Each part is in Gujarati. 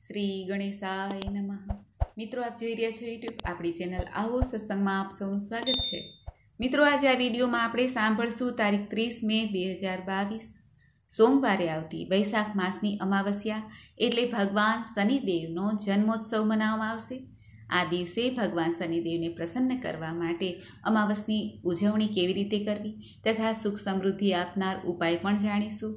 શ્રી ગણેશાય નમઃ. મિત્રો, આપ જોઈ રહ્યા છો યુટ્યુબ આપણી ચેનલ આવો સત્સંગમાં આપ સૌનું સ્વાગત છે. મિત્રો, આજે આ વિડીયોમાં આપણે સાંભળશું તારીખ 30 મે 2022 સોમવારે આવતી વૈશાખ માસની અમાવસ્યા એટલે ભગવાન શનિદેવનો જન્મોત્સવ મનાવવામાં આવશે. આ દિવસે ભગવાન શનિદેવને પ્રસન્ન કરવા માટે અમાવસની ઉજવણી કેવી રીતે કરવી તથા સુખ સમૃદ્ધિ આપનાર ઉપાય પણ જાણીશું.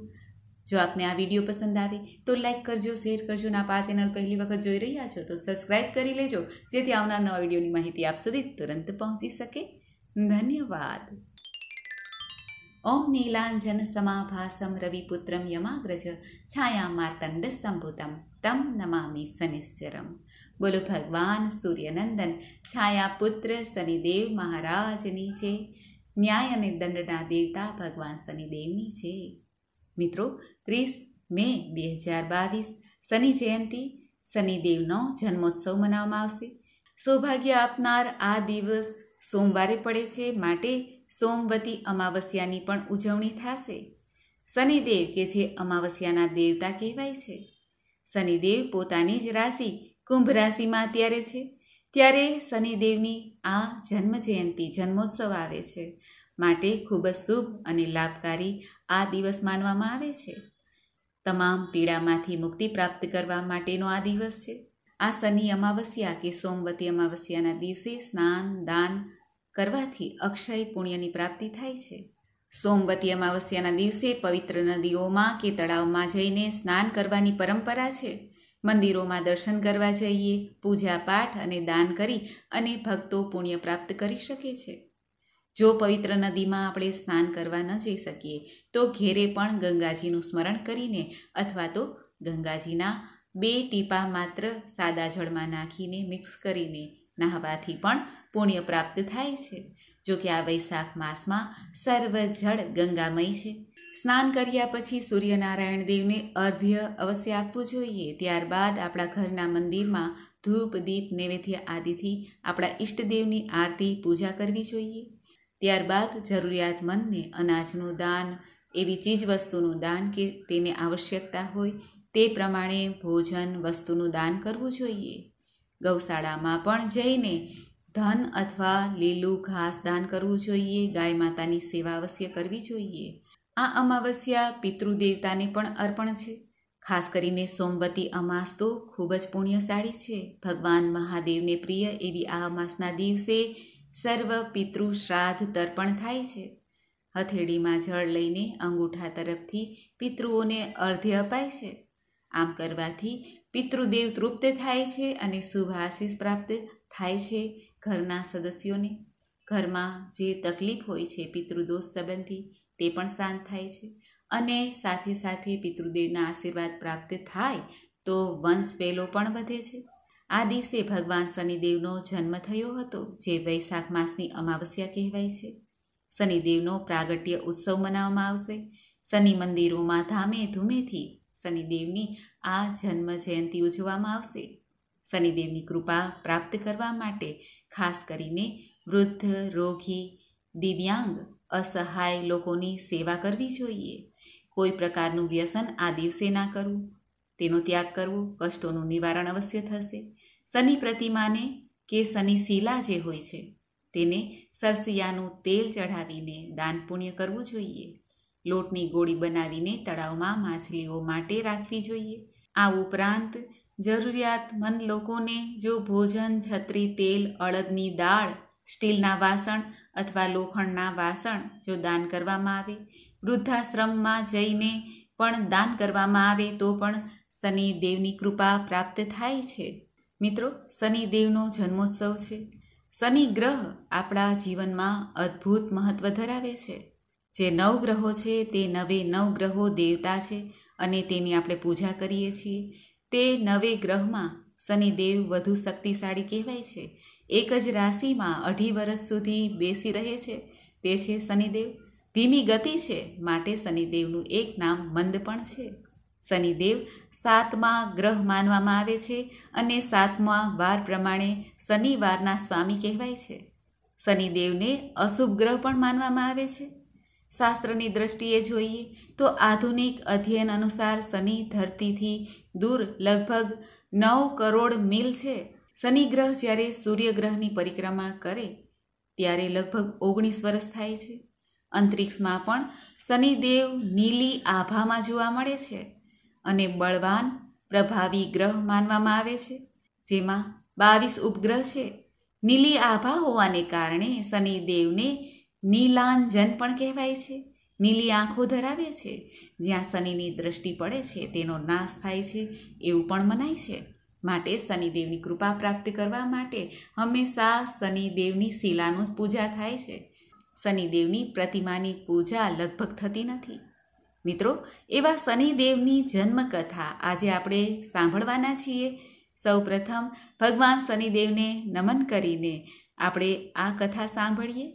જો આપને આ વિડીયો પસંદ આવે તો લાઈક કરજો, શેર કરજો અને આપ આ ચેનલ પહેલી વખત જોઈ રહ્યા છો તો સબસ્ક્રાઈબ કરી લેજો, જેથી આવનાર નવા વિડીયોની માહિતી આપ સુધી તુરંત પહોંચી શકે. ધન્યવાદ. ઓમ નીલાંજન સમાભાસમ રવિપુત્રમ યમાગ્રજ છાયા માર્તંડ સંભુતમ તમ નમામિ શનિશ્ચરમ. બોલો ભગવાન સૂર્યનંદન છાયા પુત્ર શનિદેવ મહારાજની છે. ન્યાય અને દંડના દેવતા ભગવાન શનિદેવની છે. મિત્રો, 30 મે 2022 શનિ જયંતિ, શનિદેવનો જન્મોત્સવ મનાવવામાં આવશે. સૌભાગ્ય આપનાર આ દિવસ સોમવારે પડે છે, માટે સોમવતી અમાવસ્યાની પણ ઉજવણી થશે. શનિદેવ કે જે અમાવસ્યાના દેવતા કહેવાય છે. શનિદેવ પોતાની જ રાશિ કુંભ રાશિમાં અત્યારે છે. ત્યારે શનિદેવની આ જન્મ જયંતિ જન્મોત્સવ આવે છે, માટે ખૂબ જ શુભ અને લાભકારી આ દિવસ માનવામાં આવે છે. તમામ પીડામાંથી મુક્તિ પ્રાપ્ત કરવા માટેનો આ દિવસ છે. આ શનિ અમાવસ્યા કે સોમવતી અમાવસ્યાના દિવસે સ્નાન દાન કરવાથી અક્ષય પુણ્યની પ્રાપ્તિ થાય છે. સોમવતી અમાવસ્યાના દિવસે પવિત્ર નદીઓમાં કે તળાવમાં જઈને સ્નાન કરવાની પરંપરા છે. મંદિરોમાં દર્શન કરવા જઈએ, પૂજા પાઠ અને દાન કરી અને ભક્તો પુણ્ય પ્રાપ્ત કરી શકે છે. જો પવિત્ર નદીમાં આપણે સ્નાન કરવા ન જઈ શકીએ તો ઘેરે પણ ગંગાજીનું સ્મરણ કરીને અથવા તો ગંગાજીના 2 ટીપા માત્ર સાદા જળમાં નાખીને મિક્સ કરીને નહાવાથી પણ પુણ્ય પ્રાપ્ત થાય છે. જો કે આ વૈશાખ માસમાં સર્વ જળ ગંગામય છે. સ્નાન કર્યા પછી સૂર્યનારાયણ દેવને અર્ધ્ય અવશ્ય આપવું જોઈએ. ત્યારબાદ આપણા ઘરના મંદિરમાં ધૂપ દીપ નૈવેદ્ય આદિથી આપણા ઈષ્ટદેવની આરતી પૂજા કરવી જોઈએ. ત્યારબાદ જરૂરિયાતમંદને અનાજનું દાન, એવી ચીજ વસ્તુનું દાન કે તેને આવશ્યકતા હોય તે પ્રમાણે ભોજન વસ્તુનું દાન કરવું જોઈએ. ગૌશાળામાં પણ જઈને ધન અથવા લીલું ઘાસ દાન કરવું જોઈએ. ગાય માતાની સેવા અવશ્ય કરવી જોઈએ. આ અમાવસ્યા પિતૃદેવતાને પણ અર્પણ છે. ખાસ કરીને સોમવતી અમાસ તો ખૂબ જ પુણ્યશાળી છે. ભગવાન મહાદેવને પ્રિય એવી આ અમાસના દિવસે સર્વ પિતૃ શ્રાદ્ધ તર્પણ થાય છે. હથેળીમાં જળ લઈને અંગૂઠા તરફથી પિતૃઓને અર્ધ્ય અપાય છે. આમ કરવાથી પિતૃદેવ તૃપ્ત થાય છે અને શુભ આશીષ પ્રાપ્ત થાય છે. ઘરના સદસ્યોને ઘરમાં જે તકલીફ હોય છે પિતૃદોષ સંબંધી તે પણ શાંત થાય છે અને સાથે સાથે પિતૃદેવના આશીર્વાદ પ્રાપ્ત થાય તો વંશ વેલો પણ વધે છે. આ દિવસે ભગવાન શનિદેવનો જન્મ થયો હતો, જે વૈશાખ માસની અમાવસ્યા કહેવાય છે. શનિદેવનો પ્રાગટ્ય ઉત્સવ મનાવવામાં આવશે. શનિ મંદિરોમાં ધામે ધૂમેથી શનિદેવની આ જન્મ જયંતિ ઉજવવામાં આવશે. શનિદેવની કૃપા પ્રાપ્ત કરવા માટે ખાસ કરીને વૃદ્ધ, રોગી, દિવ્યાંગ, અસહાય લોકોની સેવા કરવી જોઈએ. કોઈ પ્રકારનું વ્યસન આ દિવસે ના કરવું, તેનો ત્યાગ કરવો, કષ્ટોનું નિવારણ અવશ્ય થશે. શનિ પ્રતિમાને કે શનિ શિલા જે હોય છે તેને સરસિયાનું તેલ ચઢાવીને દાન પુણ્ય કરવું જોઈએ. લોટની ગોળી બનાવીને તળાવમાં માછલીઓ માટે રાખવી જોઈએ. આ ઉપરાંત જરૂરિયાતમંદ લોકોને જો ભોજન, છત્રી, તેલ, અડદની દાળ, સ્ટીલના વાસણ અથવા લોખંડના વાસણ જો દાન કરવામાં આવે, વૃદ્ધાશ્રમમાં જઈને પણ દાન કરવામાં આવે તો પણ શનિદેવની કૃપા પ્રાપ્ત થાય છે. મિત્રો, શનિદેવનો જન્મોત્સવ છે. શનિ ગ્રહ આપણા જીવનમાં અદ્ભુત મહત્વ ધરાવે છે. જે 9 ગ્રહો છે તે 9 ગ્રહો દેવતા છે અને તેની આપણે પૂજા કરીએ છીએ. તે 9 ગ્રહમાં શનિદેવ વધુ શક્તિશાળી કહેવાય છે. એક જ રાશિમાં 2.5 વર્ષ સુધી બેસી રહે છે તે છે શનિદેવ. ધીમી ગતિ છે, માટે શનિદેવનું એક નામ મંદ પણ છે. શનિદેવ 7મા ગ્રહ માનવામાં આવે છે અને 7મા વાર પ્રમાણે શનિવારના સ્વામી કહેવાય છે. શનિદેવને અશુભ ગ્રહ પણ માનવામાં આવે છે. શાસ્ત્રની દ્રષ્ટિએ જોઈએ તો આધુનિક અધ્યયન અનુસાર શનિ ધરતીથી દૂર લગભગ 9 કરોડ મીલ છે. શનિ ગ્રહ જ્યારે સૂર્યગ્રહની પરિક્રમા કરે ત્યારે લગભગ 19 વર્ષ થાય છે. અંતરિક્ષમાં પણ શનિદેવ નીલી આભામાં જોવા મળે છે અને બળવાન પ્રભાવી ગ્રહ માનવામાં આવે છે, જેમાં 22 ઉપગ્રહ છે. નીલી આભા હોવાને કારણે શનિદેવને નીલાંજન પણ કહેવાય છે. નીલી આંખો ધરાવે છે. જ્યાં શનિની દ્રષ્ટિ પડે છે તેનો નાશ થાય છે એવું પણ મનાય છે. માટે શનિદેવની કૃપા પ્રાપ્ત કરવા માટે હંમેશા શનિદેવની શિલાનું જ પૂજા થાય છે. શનિદેવની પ્રતિમાની પૂજા લગભગ થતી નથી. મિત્રો, એવા શનિદેવની જન્મકથા આજે આપણે સાંભળવાના છીએ. સૌ પ્રથમ ભગવાન શનિદેવને નમન કરીને આપણે આ કથા સાંભળીએ.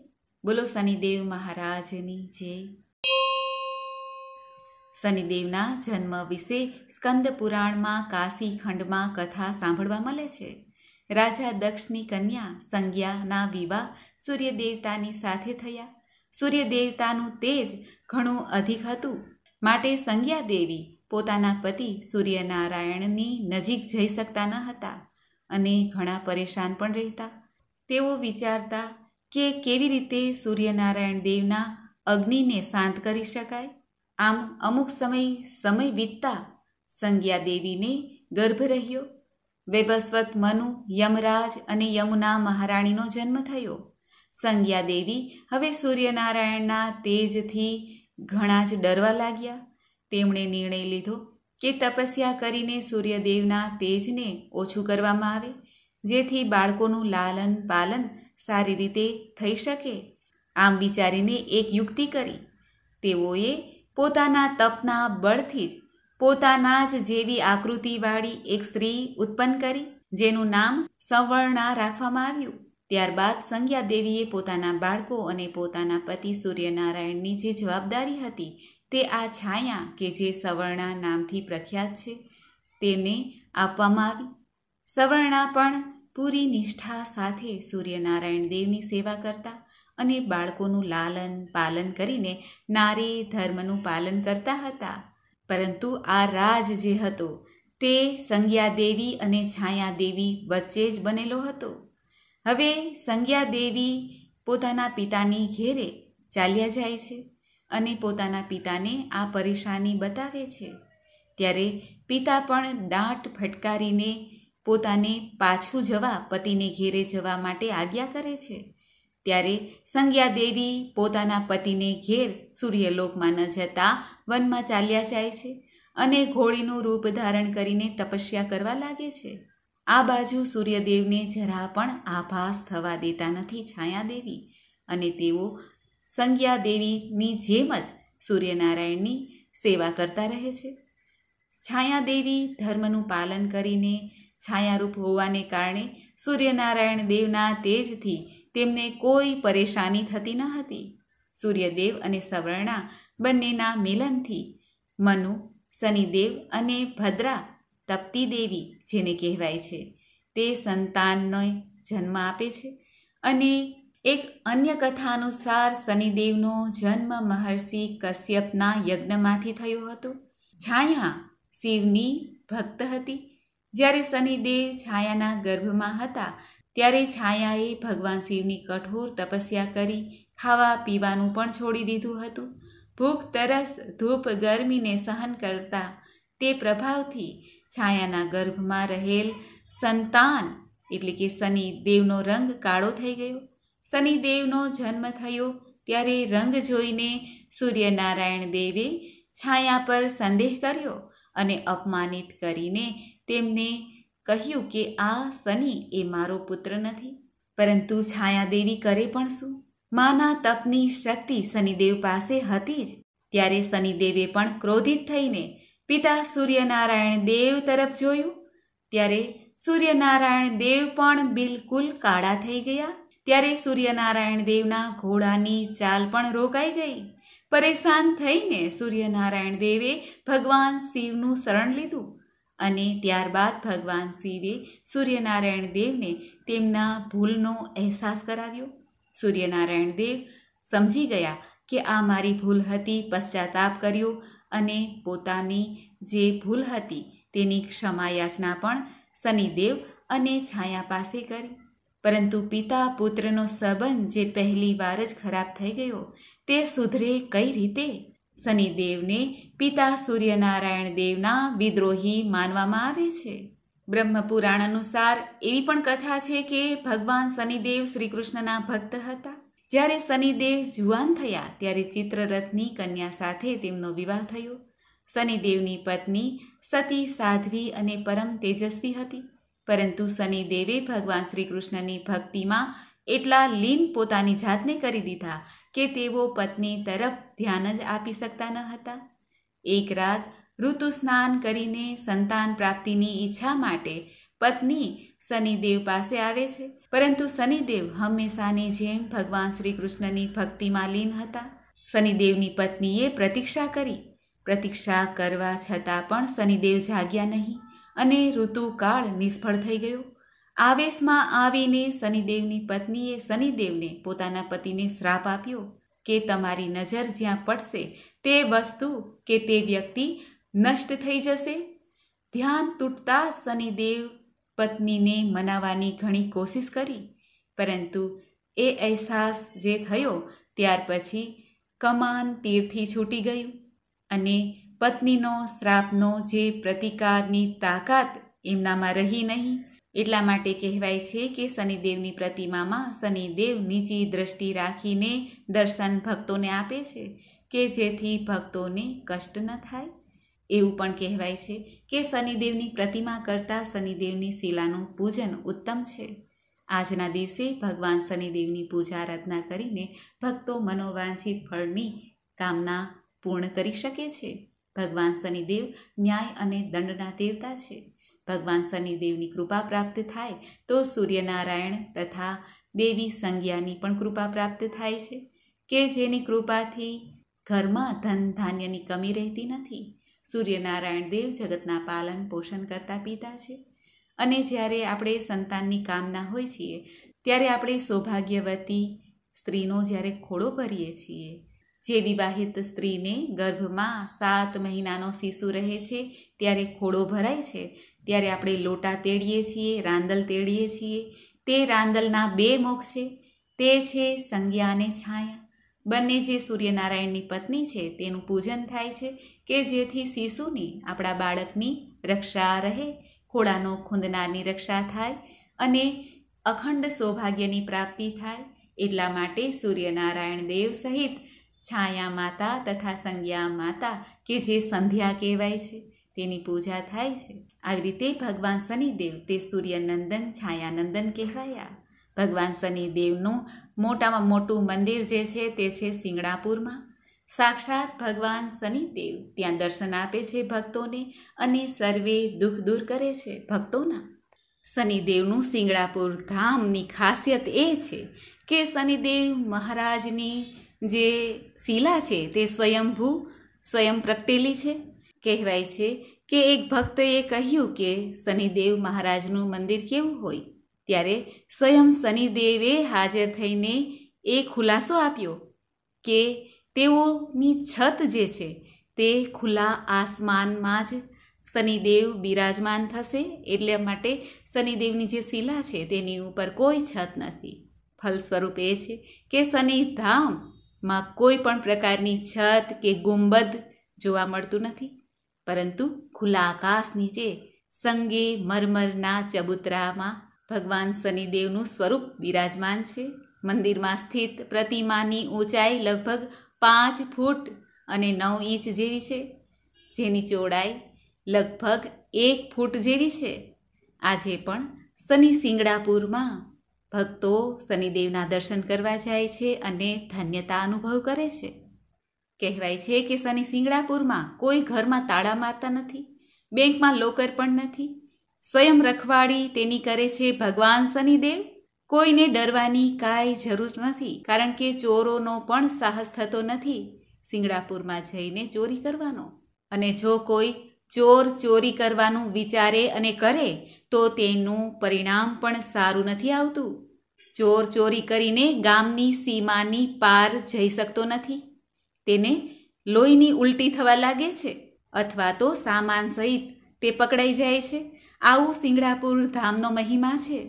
બોલો શનિદેવ મહારાજની જય. શનિદેવના જન્મ વિશે સ્કંદ પુરાણમાં કાશી ખંડમાં કથા સાંભળવા મળે છે. રાજા દક્ષની કન્યા સંજ્ઞાના વિવાહ સૂર્યદેવતાની સાથે થયા. સૂર્યદેવતાનું તેજ ઘણું અધિક હતું, માટે સંજ્ઞા દેવી પોતાના પતિ સૂર્યનારાયણની નજીક જઈ શકતા ન હતા અને ઘણા પરેશાન પણ રહેતા. તેઓ વિચારતા કે કેવી રીતે સૂર્યનારાયણ દેવના અગ્નિને શાંત કરી શકાય. આમ અમુક સમય વીતતા સંજ્ઞા દેવીને ગર્ભ રહ્યો. વૈવસ્વત મનુ, યમરાજ અને યમુના મહારાણીનો જન્મ થયો. સંજ્ઞા દેવી હવે સૂર્યનારાયણના તેજથી ઘણા જ ડરવા લાગ્યા. તેમણે નિર્ણય લીધો કે તપસ્યા કરીને સૂર્યદેવના તેજને ઓછું કરવામાં આવે, જેથી બાળકોનું લાલન પાલન સારી રીતે થઈ શકે. આમ વિચારીને એક યુક્તિ કરી. તેઓએ પોતાના તપના બળથી જ પોતાના જ જેવી આકૃતિવાળી એક સ્ત્રી ઉત્પન્ન કરી, જેનું નામ સવર્ણા રાખવામાં આવ્યું. ત્યારબાદ સંજ્ઞા દેવીએ પોતાના બાળકો અને પોતાના પતિ સૂર્યનારાયણની જે જવાબદારી હતી તે આ છાયા કે જે સવર્ણા નામથી પ્રખ્યાત છે તેને આપવામાં આવી. સવર્ણા પણ પૂરી નિષ્ઠા સાથે સૂર્યનારાયણ દેવની સેવા કરતા અને બાળકોનું લાલન પાલન કરીને નારી ધર્મનું પાલન કરતા હતા. પરંતુ આ રાજ જે હતો તે સંજ્ઞા દેવી અને છાયા દેવી વચ્ચે જ બનેલો હતો. હવે સંજ્ઞા દેવી પોતાના પિતાની ઘેરે ચાલ્યા જાય છે અને પોતાના પિતાને આ પરેશાની બતાવે છે. ત્યારે પિતા પણ દાંટ ફટકારીને પોતાને પાછું જવા પતિને ઘેરે જવા માટે આજ્ઞા કરે છે. ત્યારે સંજ્ઞા દેવી પોતાના પતિને ઘેર સૂર્યલોકમાં ન જતા વનમાં ચાલ્યા જાય છે અને ઘોડીનું રૂપ ધારણ કરીને તપસ્યા કરવા લાગે છે. આ બાજુ સૂર્યદેવને જરા પણ આભાસ થવા દેતા નથી છાયા દેવી, અને તેઓ સંજ્ઞા દેવીની જેમ જ સૂર્યનારાયણની સેવા કરતા રહે છે. છાયા દેવી ધર્મનું પાલન કરીને છાયારૂપ હોવાને કારણે સૂર્યનારાયણ દેવના તેજથી તેમને કોઈ પરેશાની થતી ન હતી. સૂર્યદેવ અને સવર્ણા બંનેના મિલનથી મનુ, શનિદેવ અને ભદ્રા તપતી દેવી જેને કહેવાય છે તે સંતાનનો જન્મ આપે છે. અને એક અન્ય કથા અનુસાર શનિદેવનો જન્મ મહર્ષિ કશ્યપના યજ્ઞમાંથી થયો હતો. છાયા શિવની ભક્ત હતી. જ્યારે શનિદેવ છાયાના ગર્ભમાં હતા ત્યારે છાયાએ ભગવાન શિવની કઠોર તપસ્યા કરી ખાવા પીવાનું પણ છોડી દીધું હતું. ભૂખ, તરસ, ધૂપ, ગરમીને સહન કરતા તે પ્રભાવથી છાયાના ગર્ભમાં રહેલ સંતાન એટલે કે શનિદેવનો રંગ કાળો થઈ ગયો. શનિદેવનો જન્મ થયો ત્યારે રંગ જોઈને સૂર્યનારાયણ દેવે છાયા પર સંદેહ કર્યો અને અપમાનિત કરીને તેમને કહ્યું કે આ શનિ એ મારો પુત્ર નથી. પરંતુ છાયાદેવી કરે પણ શું? માના તપની શક્તિ શનિદેવ પાસે હતી જ. ત્યારે શનિદેવે પણ ક્રોધિત થઈને પિતા સૂર્યનારાયણ દેવ તરફ જોયું. ત્યારે સૂર્યનારાયણ દેવ પણ બિલકુલ કાળા થઈ ગયા. ત્યારે સૂર્યનારાયણ દેવના ઘોડાની ચાલ પણ રોકાઈ ગઈ. પરેશાન થઈને સૂર્યનારાયણ દેવે ભગવાન શિવનું શરણ લીધું અને ત્યારબાદ ભગવાન શિવે સૂર્યનારાયણ દેવને તેમના ભૂલનો અહેસાસ કરાવ્યો. સૂર્યનારાયણ દેવ સમજી ગયા કે આ મારી ભૂલ હતી, પશ્ચાતાપ કર્યો અને પોતાની જે ભૂલ હતી તેની ક્ષમા યાચના પણ શનિદેવ અને છાયા પાસે કરી. પરંતુ પિતા પુત્રનો સંબંધ જે પહેલી વાર જ ખરાબ થઈ ગયો તે સુધરે કઈ રીતે? શનિદેવને પિતા સૂર્યનારાયણ દેવના વિદ્રોહી માનવામાં આવે છે. બ્રહ્મપુરાણ અનુસાર એવી પણ કથા છે કે ભગવાન શનિદેવ શ્રી કૃષ્ણના ભક્ત હતા. જ્યારે શનિદેવ જુવાન થયા ત્યારે ચિત્રરથની કન્યા સાથે તેમનો વિવાહ થયો. શનિદેવની પત્ની સતી સાધ્વી અને પરમ તેજસ્વી હતી. પરંતુ શનિદેવે ભગવાન શ્રી કૃષ્ણની ભક્તિમાં એટલા લીન પોતાની જાતને કરી દીધા કે તેઓ પત્ની તરફ ધ્યાન જ આપી શકતા ન હતા. એક રાત ઋતુ સ્નાન કરીને સંતાન પ્રાપ્તિની ઈચ્છા માટે પત્ની શનિદેવ પાસે આવે છે. પરંતુ શનિદેવ હંમેશાની જેમ ભગવાન શ્રી કૃષ્ણની ભક્તિમાં લીન હતા. શનિદેવની પત્નીએ પ્રતીક્ષા કરી. પ્રતીક્ષા કરવા છતાં પણ શનિદેવ જાગ્યા નહીં અને ઋતુકાળ નિષ્ફળ થઈ ગયો. આવેશમાં આવીને શનિદેવની પત્નીએ શનિદેવને પોતાના પતિને શ્રાપ આપ્યો કે તમારી નજર જ્યાં પડશે તે વસ્તુ કે તે વ્યક્તિ નષ્ટ થઈ જશે. ધ્યાન તૂટતા શનિદેવ પત્નીને મનાવવાની ઘણી કોશિશ કરી, પરંતુ એ અહેસાસ જે થયો ત્યાર પછી કમાન તીરથી છૂટી ગયું અને પત્નીનો શ્રાપનો જે પ્રતિકારની તાકાત એમનામાં રહી નહીં. એટલા માટે કહેવાય છે કે શનિદેવની પ્રતિમામાં શનિદેવ નીચી દ્રષ્ટિ રાખીને દર્શન ભક્તોને આપે છે કે જેથી ભક્તોને કષ્ટ ન થાય. એવું પણ કહેવાય છે કે શનિદેવની પ્રતિમા કરતાં શનિદેવની શિલાનું પૂજન ઉત્તમ છે. આજના દિવસે ભગવાન શનિદેવની પૂજા આરાધના કરીને ભક્તો મનોવાંછિત ફળની કામના પૂર્ણ કરી શકે છે. ભગવાન શનિદેવ ન્યાય અને દંડના દેવતા છે. ભગવાન શનિદેવની કૃપા પ્રાપ્ત થાય તો સૂર્યનારાયણ તથા દેવી સંજ્ઞાની પણ કૃપા પ્રાપ્ત થાય છે કે જેની કૃપાથી ઘરમાં ધન ધાન્યની કમી રહેતી નથી. સૂર્યનારાયણ દેવ જગતના પાલન પોષણ કરતા પિતા છે અને જ્યારે આપણે સંતાનની કામના હોય છીએ ત્યારે આપણે સૌભાગ્યવતી સ્ત્રીનો જ્યારે ખોળો ભરીએ છીએ, જે વિવાહિત સ્ત્રીને ગર્ભમાં 7 મહિનાનો શિશુ રહે છે ત્યારે ખોળો ભરાય છે ત્યારે આપણે લોટા તેડીએ છીએ, રાંદલ તેડીએ છીએ. તે રાંદલના 2 મુખ છે, તે છે સંજ્ઞા અને છાયા. બંને જે સૂર્યનારાયણની પત્ની છે તેનું પૂજન થાય છે કે જેથી શિશુની, આપણા બાળકની રક્ષા રહે, ખોળાનો ખૂંદનારની રક્ષા થાય અને અખંડ સૌભાગ્યની પ્રાપ્તિ થાય. એટલા માટે સૂર્યનારાયણ દેવ સહિત છાયા માતા તથા સંજ્ઞા માતા કે જે સંધ્યા કહેવાય છે તેની પૂજા થાય છે. આવી રીતે ભગવાન શનિદેવ તે સૂર્યનંદન છાયાનંદન કહેવાયા. ભગવાન શનિદેવનું મોટામાં મોટું મંદિર જે છે તે છે સિંગણાપુરમાં. સાક્ષાત ભગવાન શનિદેવ ત્યાં દર્શન આપે છે ભક્તોને અને સર્વે દુઃખ દૂર કરે છે ભક્તોના. શનિદેવનું સિંગણાપુર ધામની ખાસિયત એ છે કે શનિદેવ મહારાજની જે શિલા છે તે સ્વયં પ્રગટેલી છે. કહેવાય છે કે એક ભક્તએ કહ્યું કે શનિદેવ મહારાજનું મંદિર કેવું હોય, ત્યારે સ્વયં શનિદેવે હાજર થઈને એ ખુલાસો આપ્યો કે તેઓની છત જે છે તે ખુલ્લા આસમાનમાં જ શનિદેવ બિરાજમાન થશે. એટલે માટે શનિદેવની જે શિલા છે તેની ઉપર કોઈ છત નથી. ફલસ્વરૂપ એ છે કે શનિધામમાં કોઈ પણ પ્રકારની છત કે ગુંબદ જોવા મળતું નથી, પરંતુ ખુલ્લા આકાશ નીચે સંગે મરમરના ચબૂતરામાં ભગવાન શનિદેવનું સ્વરૂપ બિરાજમાન છે. મંદિરમાં સ્થિત પ્રતિમાની ઊંચાઈ લગભગ 5 ફૂટ અને 9 ઇંચ જેવી છે, જેની ચોડાઈ લગભગ 1 ફૂટ જેવી છે. આજે પણ શનિ સિંગણાપુરમાં ભક્તો શનિદેવના દર્શન કરવા જાય છે અને ધન્યતા અનુભવ કરે છે. કહેવાય છે કે શનિ સિંગણાપુરમાં કોઈ ઘરમાં તાળા મારતા નથી, બેંકમાં લોકર પણ નથી. સ્વયં રખવાડી તેની કરે છે ભગવાન શનિદેવ. કોઈને ડરવાની કાંઈ જરૂર નથી, કારણ કે ચોરોનો પણ સાહસ થતો નથી સિંગણાપુરમાં જઈને ચોરી કરવાનો. અને જો કોઈ ચોર ચોરી કરવાનું વિચારે અને કરે તો તેનું પરિણામ પણ સારું નથી આવતું. ચોર ચોરી કરીને ગામની સીમાની પાર જઈ શકતો નથી. તેને લોહીની ઉલટી થવા લાગે છે અથવા તો સામાન સહિત તે પકડાઈ જાય છે. આવું સિંગડાપુર ધામનો મહિમા છે.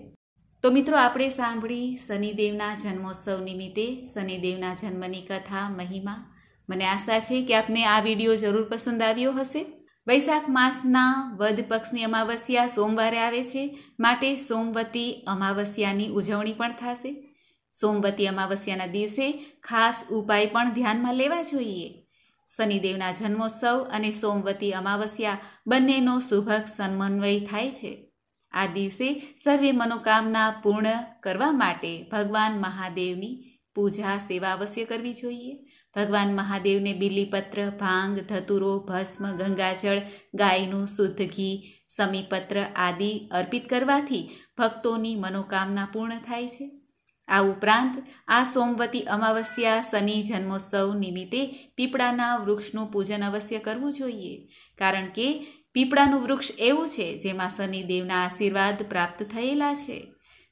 તો મિત્રો, આપણે સાંભળી શનિદેવના જન્મોત્સવ નિમિત્તે શનિદેવના જન્મની કથા, મહિમા. મને આશા છે કે આપને આ વિડીયો જરૂર પસંદ આવ્યો હશે. વૈશાખ માસના વદ પક્ષની અમાવસ્યા સોમવારે આવે છે, માટે સોમવતી અમાવસ્યાની ઉજવણી પણ થશે. સોમવતી અમાવસ્યાના દિવસે ખાસ ઉપાય પણ ધ્યાનમાં લેવા જોઈએ. શનિદેવના જન્મોત્સવ અને સોમવતી અમાવસ્યા બંનેનો શુભક સમન્વય થાય છે. આ દિવસે સર્વે મનોકામના પૂર્ણ કરવા માટે ભગવાન મહાદેવની પૂજા સેવા અવશ્ય કરવી જોઈએ. ભગવાન મહાદેવને બીલીપત્ર, ભાંગ, ધતુરો, ભસ્મ, ગંગાજળ, ગાયનું શુદ્ધ ઘી, સમીપત્ર આદિ અર્પિત કરવાથી ભક્તોની મનોકામના પૂર્ણ થાય છે. આ ઉપરાંત આ સોમવતી અમાવસ્યા શનિ જન્મોત્સવ નિમિત્તે પીપળાના વૃક્ષનું પૂજન અવશ્ય કરવું જોઈએ, કારણ કે પીપળાનું વૃક્ષ એવું છે જેમાં શનિદેવના આશીર્વાદ પ્રાપ્ત થયેલા છે.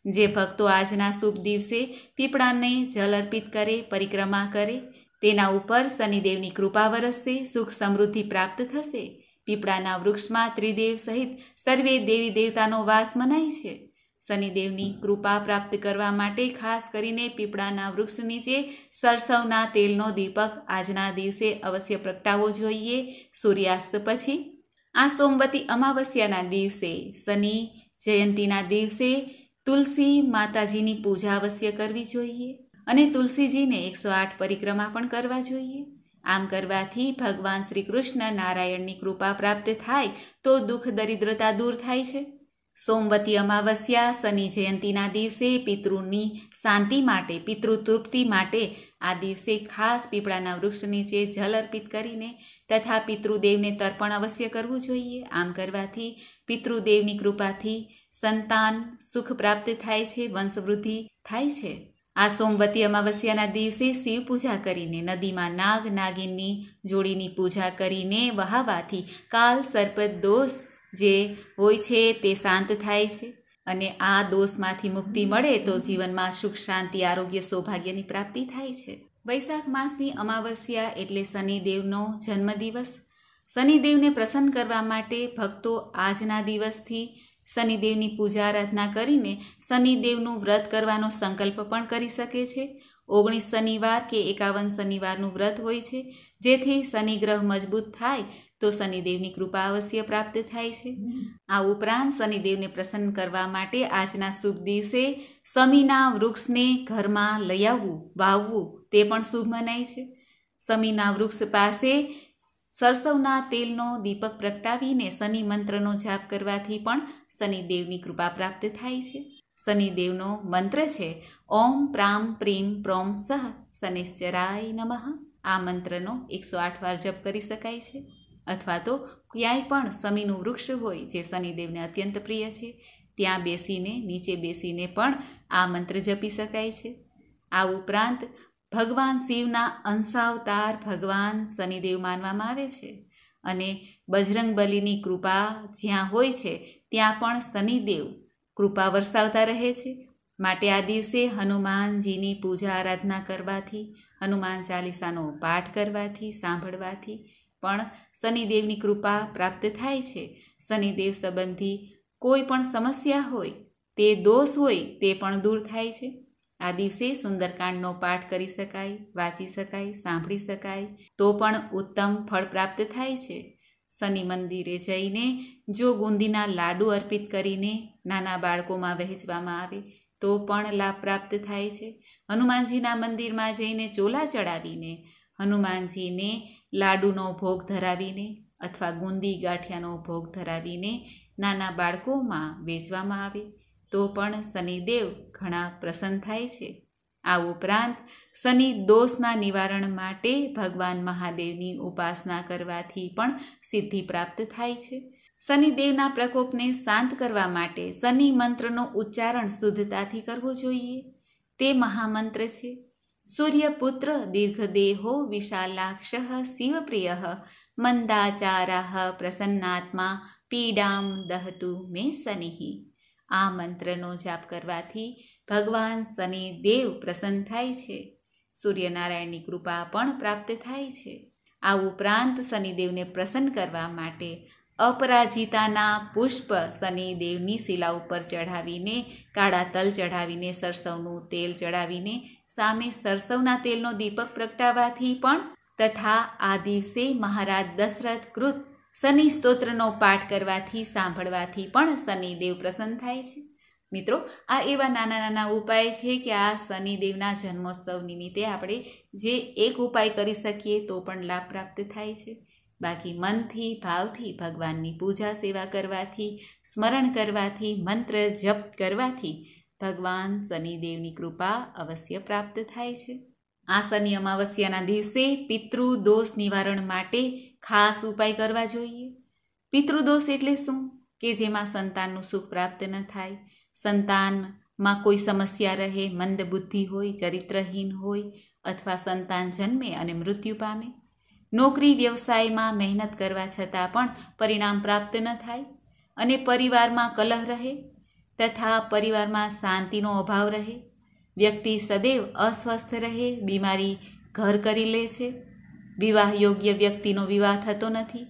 જે ભક્તો આજના શુભ દિવસે પીપળાને જલ અર્પિત કરે, પરિક્રમા કરે, તેના ઉપર શનિદેવની કૃપા વરસશે, સુખ સમૃદ્ધિ પ્રાપ્ત થશે. પીપળાના વૃક્ષમાં ત્રિદેવ સહિત સર્વે દેવી દેવતાનો વાસ મનાય છે. શનિદેવની કૃપા પ્રાપ્ત કરવા માટે ખાસ કરીને પીપળાના વૃક્ષ નીચે સરસવના તેલનો દીપક આજના દિવસે અવશ્ય પ્રગટાવવો જોઈએ સૂર્યાસ્ત પછી. આ સોમવતી અમાવસ્યાના દિવસે, શનિ જયંતીના દિવસે તુલસી માતાજીની પૂજા અવશ્ય કરવી જોઈએ અને તુલસીજીને 108 પરિક્રમા પણ કરવા જોઈએ. આમ કરવાથી ભગવાન શ્રી કૃષ્ણ નારાયણની કૃપા પ્રાપ્ત થાય તો દુઃખ દરિદ્રતા દૂર થાય છે. સોમવતી અમાવસ્યા શનિ જયંતીના દિવસે પિતૃની શાંતિ માટે, પિતૃ તૃપ્તિ માટે આ દિવસે ખાસ પીપળાના વૃક્ષ નીચે જલ અર્પિત કરીને તથા પિતૃદેવને તર્પણ અવશ્ય કરવું જોઈએ. આમ કરવાથી પિતૃદેવની કૃપાથી સંતાન સુખ પ્રાપ્ત થાય છે, વંશવૃદ્ધિ થાય છે. આ સોમવતી અમાવસ્યાના દિવસે શિવ પૂજા કરીને, નદીમાં નાગ નાગિનની જોડીની પૂજા કરીને વહાવાથી કાલ સર્પ દોષ જે હોય છે તે શાંત થાય છે અને આ દોષમાંથી મુક્તિ મળે તો જીવનમાં સુખ, શાંતિ, આરોગ્ય, સૌભાગ્યની પ્રાપ્તિ થાય છે. વૈશાખ માસની અમાવસ્યા એટલે શનિદેવનો જન્મદિવસ. શનિદેવને પ્રસન્ન કરવા માટે ભક્તો આજના દિવસથી શનિદેવની પૂજા આરાધના કરીને શનિદેવનું વ્રત કરવાનો સંકલ્પ પણ કરી શકે છે. 19 શનિવાર કે 51 શનિવારનું વ્રત હોય છે, જેથી શનિગ્રહ મજબૂત થાય તો શનિદેવની કૃપા અવશ્ય પ્રાપ્ત થાય છે. આ ઉપરાંત શનિદેવને પ્રસન્ન કરવા માટે આજના શુભ દિવસે શમીના વૃક્ષને ઘરમાં લઈ આવવું, વાવવું તે પણ શુભ મનાય છે. શમીના વૃક્ષ પાસે સરસવના તેલનો દીપક પ્રગટાવીને શનિ મંત્રનો જાપ કરવાથી પણ શનિદેવની કૃપા પ્રાપ્ત થાય છે. શનિદેવનો મંત્ર છે ઓમ પ્રામ પ્રીમ પ્રોમ સહ શનિશ્ચરાય નમઃ. આ મંત્રનો 108 વાર જપ કરી શકાય છે. અથવા તો ક્યાંય પણ શમીનું વૃક્ષ હોય જે શનિદેવને અત્યંત પ્રિય છે, ત્યાં બેસીને, નીચે બેસીને પણ આ મંત્ર જપી શકાય છે. આ ઉપરાંત ભગવાન શિવના અંશાવતાર ભગવાન શનિદેવ માનવામાં આવે છે અને બજરંગબલીની કૃપા જ્યાં હોય છે ત્યાં પણ શનિદેવ કૃપા વરસાવતા રહે છે. માટે આ દિવસે હનુમાનજીની પૂજા આરાધના કરવાથી, હનુમાન ચાલીસાનો પાઠ કરવાથી, સાંભળવાથી પણ શનિદેવની કૃપા પ્રાપ્ત થાય છે. શનિદેવ સંબંધી કોઈ પણ સમસ્યા હોય, તે દોષ હોય તે પણ દૂર થાય છે. આ દિવસે સુંદરકાંડનો પાઠ કરી શકાય, વાંચી શકાય, સાંભળી શકાય તો પણ ઉત્તમ ફળ પ્રાપ્ત થાય છે. શનિ મંદિરે જઈને જો બુંદીના લાડુ અર્પિત કરીને નાના બાળકોમાં વહેંચવામાં આવે તો પણ લાભ પ્રાપ્ત થાય છે. હનુમાનજીના મંદિરમાં જઈને ચોલા ચડાવીને, હનુમાનજીને લાડુનો ભોગ ધરાવીને અથવા ગુંદી ગાંઠિયાનો ભોગ ધરાવીને નાના બાળકોમાં વેચવામાં આવે તો પણ શનિદેવ ઘણા પ્રસન્ન થાય છે. આ ઉપરાંત શનિ દોષના નિવારણ માટે ભગવાન મહાદેવની ઉપાસના કરવાથી પણ સિદ્ધિ પ્રાપ્ત થાય છે. શનિદેવના પ્રકોપને શાંત કરવા માટે શનિ મંત્રનો ઉચ્ચારણ શુદ્ધતાથી કરવો જોઈએ. તે મહામંત્ર છે સૂર્યપુત્ર દીર્ઘદેહો વિશાલાક્ષ શિવપ્રિય મંદાચારા પ્રસન્નાત્મા પીડામ દહતુ મે શનિ. આ મંત્રનો જાપ કરવાથી ભગવાન શનિદેવ પ્રસન્ન થાય છે. સૂર્યનારાયણની કૃપા પણ પ્રાપ્ત થાય છે. આ ઉપરાંત શનિદેવને પ્રસન્ન કરવા માટે અપરાજિતાના પુષ્પ શનિદેવની શિલા ઉપર ચઢાવીને, કાળા તલ ચઢાવીને, સરસવનું તેલ ચઢાવીને સામે સરસવના તેલનો દીપક પ્રગટાવવાથી પણ તથા આ દિવસે મહારાજ દશરથ કૃત શનિ સ્તોત્રનો પાઠ કરવાથી, સાંભળવાથી પણ શનિદેવ પ્રસન્ન થાય છે. મિત્રો, આ એવા નાના નાના ઉપાય છે કે આ શનિદેવના જન્મોત્સવ નિમિત્તે આપણે જે એક ઉપાય કરી શકીએ તો પણ લાભ પ્રાપ્ત થાય છે. બાકી મનથી, ભાવથી ભગવાનની પૂજા સેવા કરવાથી, સ્મરણ કરવાથી, મંત્ર જપ કરવાથી ભગવાન શનિદેવની કૃપા અવશ્ય પ્રાપ્ત થાય છે. આ શનિ અમાવસ્યાના દિવસે પિતૃદોષ નિવારણ માટે ખાસ ઉપાય કરવા જોઈએ. પિતૃદોષ એટલે શું? કે જેમાં સંતાનનું સુખ પ્રાપ્ત ન થાય, સંતાનમાં કોઈ સમસ્યા રહે, મંદ બુદ્ધિ હોય, ચરિત્રહીન હોય અથવા સંતાન જન્મે અને મૃત્યુ પામે, નોકરી વ્યવસાયમાં મહેનત કરવા છતાં પણ પરિણામ પ્રાપ્ત ન થાય અને પરિવારમાં કલહ રહે તથા પરિવારમાં શાંતિનો અભાવ રહે, વ્યક્તિ સદૈવ અસ્વસ્થ રહે, બીમારી ઘર કરી લે છે, વિવાહ યોગ્ય વ્યક્તિનો વિવાહ થતો નથી,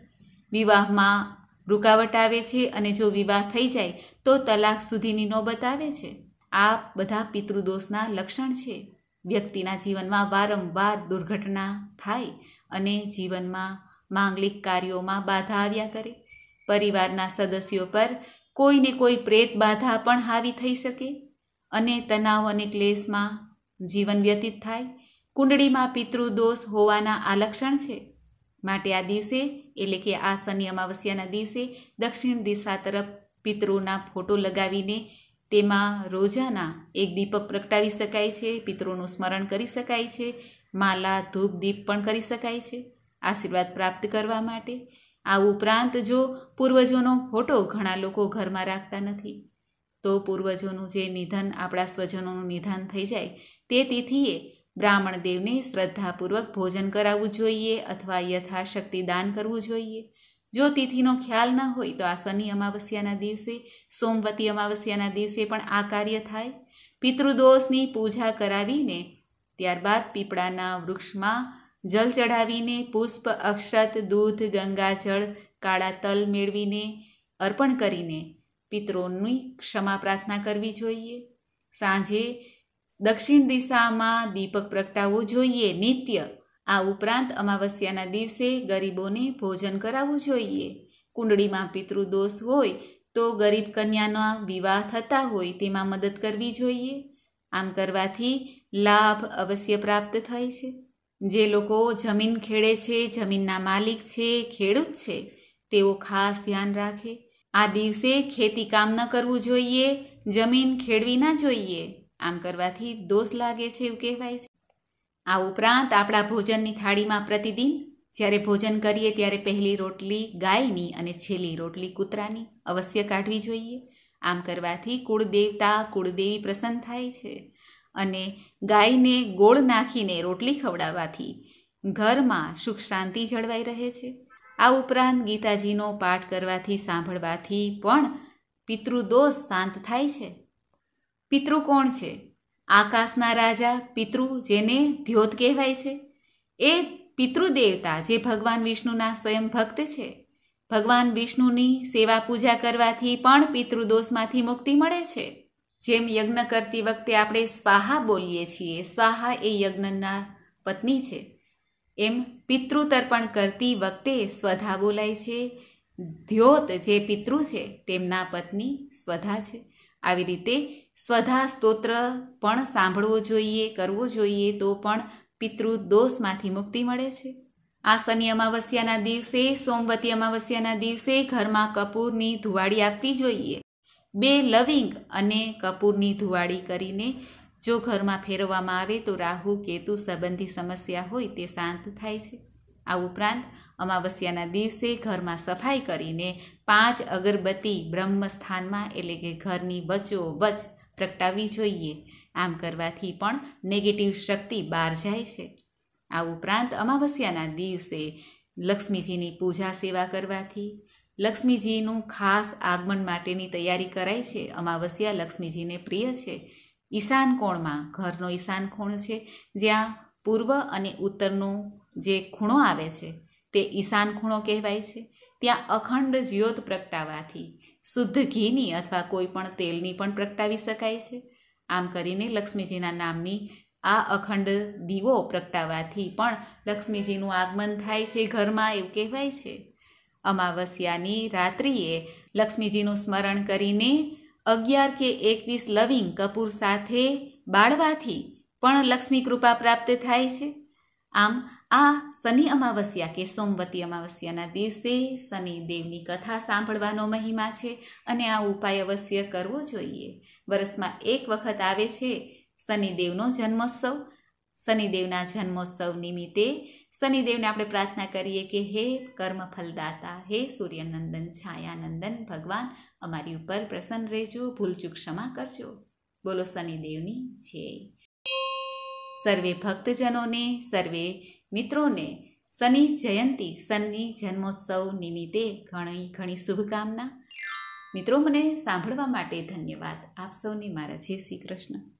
વિવાહમાં રૂકાવટ આવે છે અને જો વિવાહ થઈ જાય તો તલાક સુધીની નોબત આવે છે. આ બધા પિતૃદોષના લક્ષણ છે. વ્યક્તિના જીવનમાં વારંવાર દુર્ઘટના થાય અને જીવનમાં માંગલિક કાર્યોમાં બાધા આવ્યા કરે, પરિવારના સદસ્યો પર કોઈને કોઈ પ્રેત બાધા પણ હાવી થઈ શકે અને તણાવ અને ક્લેશમાં જીવન વ્યતીત થાય. કુંડળીમાં પિતૃદોષ હોવાના આ લક્ષણ છે. માટે આ દિવસે એટલે કે આ શનિ અમાવસ્યાના દિવસે દક્ષિણ દિશા તરફ પિતૃના ફોટો લગાવીને તેમાં રોજાના એક દીપક પ્રગટાવી શકાય છે, પિતૃનું સ્મરણ કરી શકાય છે, માલા, ધૂપ, દીપ પણ કરી શકાય છે આશીર્વાદ પ્રાપ્ત કરવા માટે. આ ઉપરાંત જો પૂર્વજોનો ફોટો ઘણા લોકો ઘરમાં રાખતા નથી તો પૂર્વજોનું જે નિધન, આપણા સ્વજનોનું નિધન થઈ જાય તે તિથિએ બ્રાહ્મણ દેવને શ્રદ્ધાપૂર્વક ભોજન કરાવવું જોઈએ અથવા યથાશક્તિ દાન કરવું જોઈએ. જો તિથિનો ખ્યાલ ન હોય તો આ શનિ અમાવસ્યાના દિવસે, સોમવતી અમાવસ્યાના દિવસે પણ આ કાર્ય થાય. પિતૃદોષની પૂજા કરાવીને ત્યારબાદ પીપળાના વૃક્ષમાં જલ ચઢાવીને પુષ્પ, અક્ષત, દૂધ, ગંગાજળ, કાળા તલ મેળવીને અર્પણ કરીને પિતૃઓની ક્ષમા પ્રાર્થના કરવી જોઈએ. સાંજે દક્ષિણ દિશામાં દીપક પ્રગટાવવો જોઈએ નિત્ય. આ ઉપરાંત અમાવસ્યાના દિવસે ગરીબોને ભોજન કરાવવું જોઈએ. કુંડળીમાં પિતૃદોષ હોય તો ગરીબ કન્યાના વિવાહ થતા હોય તેમાં મદદ કરવી જોઈએ. આમ કરવાથી લાભ અવશ્ય પ્રાપ્ત થાય છે. જે લોકો જમીન ખેડે છે, જમીનના માલિક છે, ખેડૂત છે, તેઓ ખાસ ધ્યાન રાખે. આ દિવસે ખેતી કામ ન કરવું જોઈએ, જમીન ખેડવી ના જોઈએ. આમ કરવાથી દોષ લાગે છે એવું કહેવાય છે. આ ઉપરાંત આપણા ભોજનની થાળીમાં પ્રતિદિન જ્યારે ભોજન કરીએ ત્યારે પહેલી રોટલી ગાયની અને છેલ્લી રોટલી કૂતરાની અવશ્ય કાઢવી જોઈએ. આમ કરવાથી કુળદેવતા, કુળદેવી પ્રસન્ન થાય છે અને ગાયને ગોળ નાખીને રોટલી ખવડાવવાથી ઘરમાં સુખ શાંતિ જળવાઈ રહે છે. આ ઉપરાંત ગીતાજીનો પાઠ કરવાથી, સાંભળવાથી પણ પિતૃદોષ શાંત થાય છે. પિતૃ કોણ છે? આકાશના રાજા પિતૃ, જેને દ્યોત કહેવાય છે, એ પિતૃદેવતા જે ભગવાન વિષ્ણુના સ્વયં ભક્ત છે. ભગવાન વિષ્ણુની સેવા પૂજા કરવાથી પણ પિતૃદોષમાંથી મુક્તિ મળે છે. જેમ યજ્ઞ કરતી વખતે આપણે સ્વાહા બોલીએ છીએ, સ્વાહા એ યજ્ઞના પત્ની છે, એમ પિતૃતર્પણ કરતી વખતે સ્વધા બોલાય છે. દ્યોત જે પિતૃ છે તેમના પત્ની સ્વધા છે. આવી રીતે સ્વધા સ્તોત્ર પણ સાંભળવો જોઈએ, કરવો જોઈએ તો પણ પિતૃદોષમાંથી મુક્તિ મળે છે. આ શનિ અમાવસ્યાના દિવસે, સોમવતી અમાવસ્યાના દિવસે ઘરમાં કપૂરની ધુવાડી આપવી જોઈએ. 2 લવિંગ અને કપૂરની ધુવાડી કરીને જો ઘરમાં ફેરવવામાં આવે તો રાહુ, કેતુ સંબંધી સમસ્યા હોય તે શાંત થાય છે. આ ઉપરાંત અમાવસ્યાના દિવસે ઘરમાં સફાઈ કરીને 5 અગરબત્તી બ્રહ્મસ્થાનમાં એટલે કે ઘરની વચ્ચોવચ્ચ પ્રગટાવવી જોઈએ. આમ કરવાથી પણ નેગેટિવ શક્તિ બહાર જાય છે. આ ઉપરાંત અમાવસ્યાના દિવસે લક્ષ્મીજીની પૂજા સેવા કરવાથી લક્ષ્મીજીનું ખાસ આગમન માટેની તૈયારી કરાય છે. અમાવસ્યા લક્ષ્મીજીને પ્રિય છે. ઈશાન કોણમાં, ઘરનો ઈશાન કોણ છે જ્યાં પૂર્વ અને ઉત્તરનો જે ખૂણો આવે છે તે ઈશાન ખૂણો કહેવાય છે. ત્યાં અખંડ જ્યોત પ્રગટાવવાથી શુદ્ધ ઘીની અથવા કોઈ પણ તેલની પણ પ્રગટાવી શકાય છે. આમ કરીને લક્ષ્મીજીના નામની આ અખંડ દીવો પ્રગટાવવાથી પણ લક્ષ્મીજીનું આગમન થાય છે ઘરમાં, એવું કહેવાય છે. અમાવસ્યાની રાત્રિએ લક્ષ્મીજીનું સ્મરણ કરીને 11 કે 21 લવિંગ કપૂર સાથે બાળવાથી પણ લક્ષ્મી કૃપા પ્રાપ્ત થાય છે. આમ આ શનિ અમાવસ્યા કે સોમવતી અમાવસ્યાના દિવસે શનિદેવની કથા સાંભળવાનો મહિમા છે અને આ ઉપાય અવશ્ય કરવો જોઈએ. વર્ષમાં એક વખત આવે છે શનિદેવનો જન્મોત્સવ. શનિદેવના જન્મોત્સવ નિમિત્તે શનિદેવને આપણે પ્રાર્થના કરીએ કે હે કર્મફલદાતા, હે સૂર્યનંદન, છાયાનંદન ભગવાન, અમારી ઉપર પ્રસન્ન રહેજો, ભૂલચૂક ક્ષમા કરજો. બોલો શનિદેવની જય. સર્વે ભક્તજનોને, સર્વે મિત્રોને શનિ જયંતિ, શનિ જન્મોત્સવ નિમિત્તે ઘણી ઘણી શુભકામના. મિત્રો, મને સાંભળવા માટે ધન્યવાદ. આપ સૌને મારા જય શ્રી કૃષ્ણ.